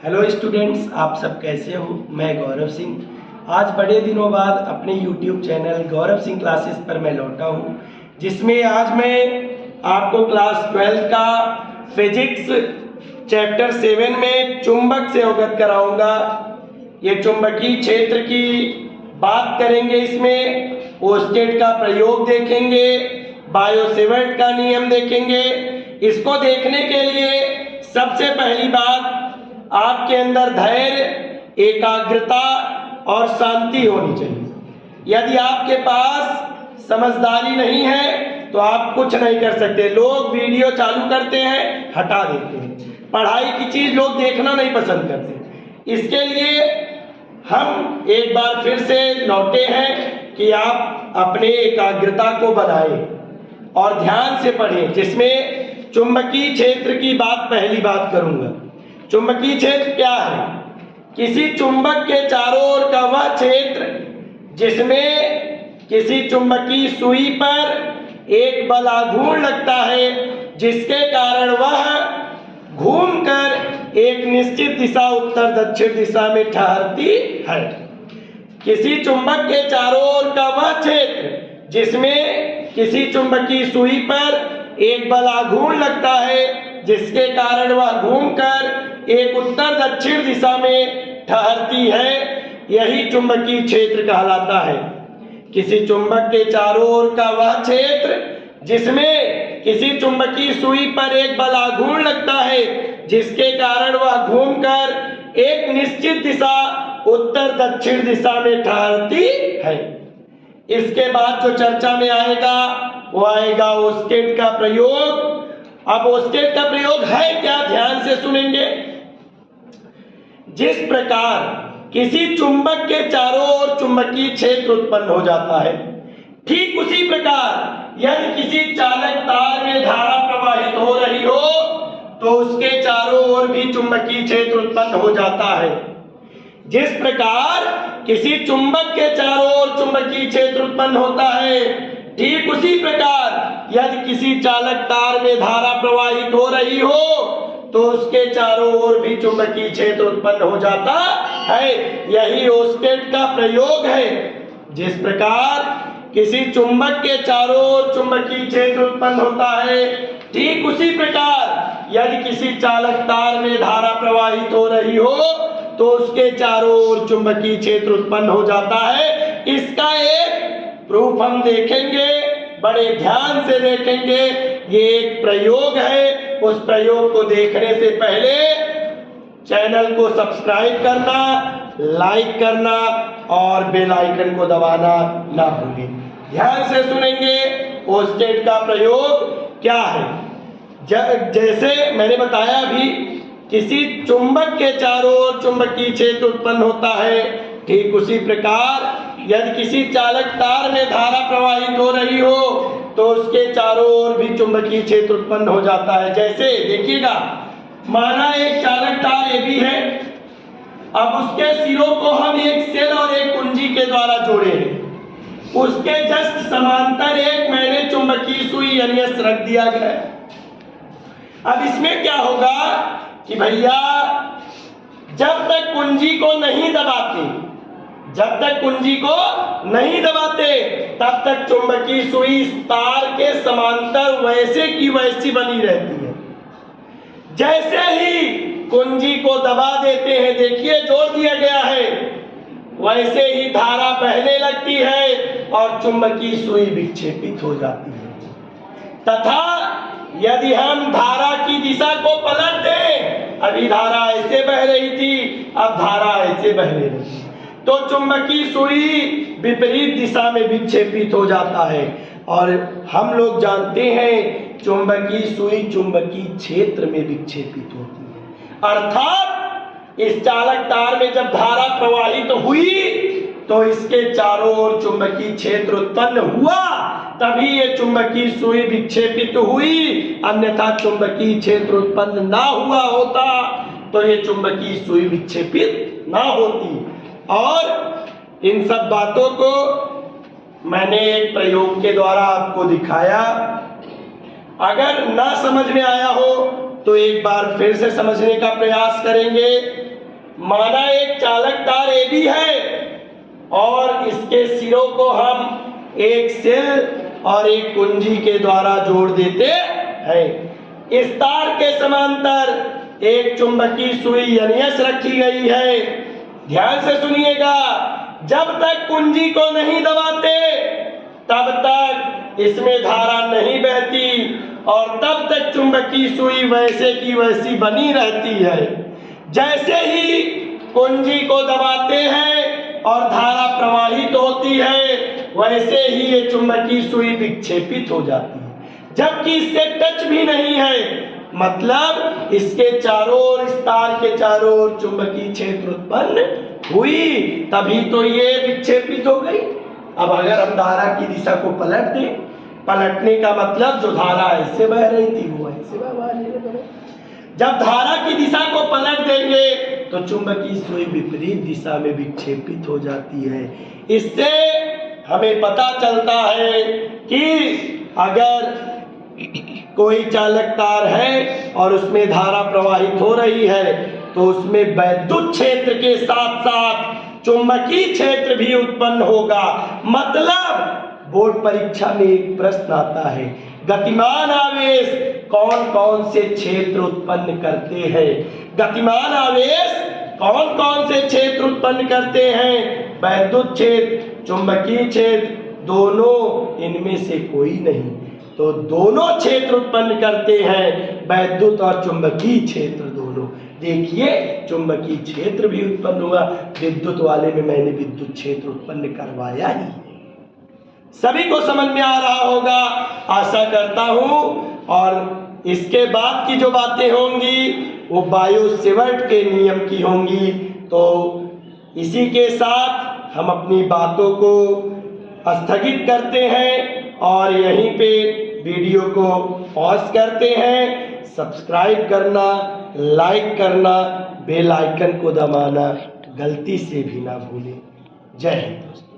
Hello students, आप सब कैसे हो। मैं गौरव सिंह आज बड़े दिनों बाद अपने YouTube channel Gaurav Singh classes पर मैं लौटा हूँ, जिसमें आज मैं आपको क्लास 12 का फिजिक्स चैप्टर 7 में चुंबक से अवगत कराऊंगा। ये चुंबकीय क्षेत्र की बात करेंगे, इसमें ओस्टेट का प्रयोग देखेंगे, बायो-सेवर्ट का नियम देखेंगे। इसको देखने के लिए सबसे पहली बात आपके अंदर धैर्य, एकाग्रता और शांति होनी चाहिए। यदि आपके पास समझदारी नहीं है तो आप कुछ नहीं कर सकते। लोग वीडियो चालू करते हैं, हटा देते हैं। पढ़ाई की चीज लोग देखना नहीं पसंद करते। इसके लिए हम एक बार फिर से लौटे हैं कि आप अपने एकाग्रता को बनाएं और ध्यान से पढ़ें, जिसमें चुंबकीय क्षेत्र की बात पहली बात करूंगा। चुंबकीय क्षेत्र क्या है? किसी चुंबक के चारों ओर का वह क्षेत्र जिसमें किसी चुंबकीय सुई पर एक बल आघूर्ण लगता है, जिसके कारण वह घूमकर एक निश्चित दिशा उत्तर दक्षिण दिशा में ठहरती है। किसी चुंबक के चारों ओर का वह क्षेत्र जिसमें किसी चुंबकीय सुई पर एक बल आघूर्ण लगता है, जिसके कारण वह घूमकर एक उत्तर दक्षिण दिशा में ठहरती है, यही चुंबकीय क्षेत्र कहलाता है। किसी चुंबक के चारों ओर का वह क्षेत्र जिसमें किसी चुंबकीय सुई पर एक बल आघूर्ण लगता है, जिसके कारण वह घूमकर एक निश्चित दिशा उत्तर दक्षिण दिशा में ठहरती है। इसके बाद जो चर्चा में आएगा वो आएगा ओस्टेट का प्रयोग। अब ओस्टेट का प्रयोग है क्या, ध्यान से सुनेंगे। जिस प्रकार किसी चुंबक के चारों ओर चुंबकीय क्षेत्र उत्पन्न हो जाता है, ठीक उसी प्रकार यदि किसी चालक तार में धारा प्रवाहित हो रही हो तो उसके चारों ओर भी चुंबकीय क्षेत्र उत्पन्न हो जाता है। जिस प्रकार किसी चुंबक के चारों ओर चुंबकीय क्षेत्र उत्पन्न होता है, ठीक उसी प्रकार यदि किसी चालक तार में धारा प्रवाहित हो रही हो तो उसके चारों ओर भी चुंबकीय क्षेत्र उत्पन्न हो जाता है। यही ओस्टेट का प्रयोग है। जिस प्रकार किसी चुंबक के चारों ओर चुंबकीय क्षेत्र उत्पन्न होता है, ठीक उसी प्रकार यदि किसी चालक तार में धारा प्रवाहित हो रही हो तो उसके चारों ओर चुंबकीय क्षेत्र उत्पन्न हो जाता है। इसका एक प्रूफ हम देखेंगे, बड़े ध्यान से देखेंगे। ये एक प्रयोग है। उस प्रयोग को देखने से पहले चैनल को सब्सक्राइब करना, लाइक करना और बेल आइकन को दबाना ना भूलें। ध्यान से सुनेंगे ओस्टेट का प्रयोग क्या है। जैसे मैंने बताया अभी, किसी चुंबक के चारों ओर चुंबकीय क्षेत्र उत्पन्न होता है, ठीक उसी प्रकार यदि किसी चालक तार में धारा प्रवाहित हो रही हो तो उसके चारों ओर भी चुंबकीय क्षेत्र उत्पन्न हो जाता है। जैसे देखिएगा, माना एक चालक तार ये भी है। अब उसके सिरों को हम एक सेल और एक कुंजी के द्वारा जोड़े हैं। उसके जस्ट समांतर एक मैंने चुंबकीय सुई यानी रख दिया गया। अब इसमें क्या होगा कि भैया जब तक कुंजी को नहीं दबाते, तब तक चुंबकीय सुई तार के समांतर वैसे की वैसी बनी रहती है। जैसे ही कुंजी को दबा देते हैं, देखिए जोड़ दिया गया है, वैसे ही धारा बहने लगती है और चुंबकीय सुई विक्षेपित हो जाती है। तथा यदि हम धारा की दिशा को पलट दें, अभी धारा ऐसे बह रही थी, अब धारा ऐसे बहने लगी, तो चुंबकीय सुई विपरीत दिशा में विक्षेपित हो जाता है। और हम लोग जानते हैं चुंबकीय सुई चुंबकीय क्षेत्र में विक्षेपित होती है। अर्थात इस चालक तार में जब धारा प्रवाहित हुई तो इसके चारों ओर चुंबकीय क्षेत्र उत्पन्न हुआ, तभी ये चुंबकीय सुई विक्षेपित हुई। अन्यथा चुंबकीय क्षेत्र उत्पन्न ना हुआ होता तो ये चुंबकीय सुई विक्षेपित ना होती। और इन सब बातों को मैंने एक प्रयोग के द्वारा आपको दिखाया। अगर ना समझ में आया हो तो एक बार फिर से समझने का प्रयास करेंगे। माना एक चालक तार AB है और इसके सिरों को हम एक सेल और एक कुंजी के द्वारा जोड़ देते हैं। इस तार के समांतर एक चुंबकीय सुई NS रखी गई है। ध्यान से सुनिएगा, जब तक कुंजी को नहीं दबाते तब तक इसमें धारा नहीं बहती और तब तक चुंबकीय सुई वैसे की वैसी बनी रहती है। जैसे ही कुंजी को दबाते हैं और धारा प्रवाहित होती है, वैसे ही ये चुंबकीय सुई विक्षेपित हो जाती है, जबकि इससे टच भी नहीं है। मतलब इसके चारों ओर, इस तार के चारों ओर चुंबकीय क्षेत्र उत्पन्न हुई, तभी तो ये विक्षेपित हो गई। अब अगर हम धारा की दिशा को पलट दें, पलटने का मतलब जो धारा ऐसे बह रही थी वो ऐसे बह रही है। जब धारा की दिशा को पलट देंगे तो चुंबकीय सुई विपरीत दिशा में विक्षेपित हो जाती है। इससे हमें पता चलता है कि अगर कोई चालक तार है और उसमें धारा प्रवाहित हो रही है तो उसमें वैद्युत क्षेत्र के साथ साथ चुंबकीय क्षेत्र भी उत्पन्न होगा। मतलब बोर्ड परीक्षा में एक प्रश्न आता है, गतिमान आवेश कौन कौन से क्षेत्र उत्पन्न करते हैं? गतिमान आवेश कौन कौन से क्षेत्र उत्पन्न करते हैं? वैद्युत क्षेत्र, चुंबकीय क्षेत्र, दोनों, इनमें से कोई नहीं। तो दोनों क्षेत्र उत्पन्न करते हैं, वैद्युत और चुंबकीय क्षेत्र दोनों। देखिए, चुंबकीय क्षेत्र भी उत्पन्न हुआ, विद्युत वाले में मैंने विद्युत क्षेत्र उत्पन्न करवाया ही। सभी को समझ में आ रहा होगा, आशा करता हूं। और इसके बाद की जो बातें होंगी वो बायो-सेवर्ट के नियम की होंगी। तो इसी के साथ हम अपनी बातों को स्थगित करते हैं और यहीं पे वीडियो को पॉज करते हैं। सब्सक्राइब करना, लाइक करना, बेल आइकन को दबाना गलती से भी ना भूलें। जय हिंद दोस्तों।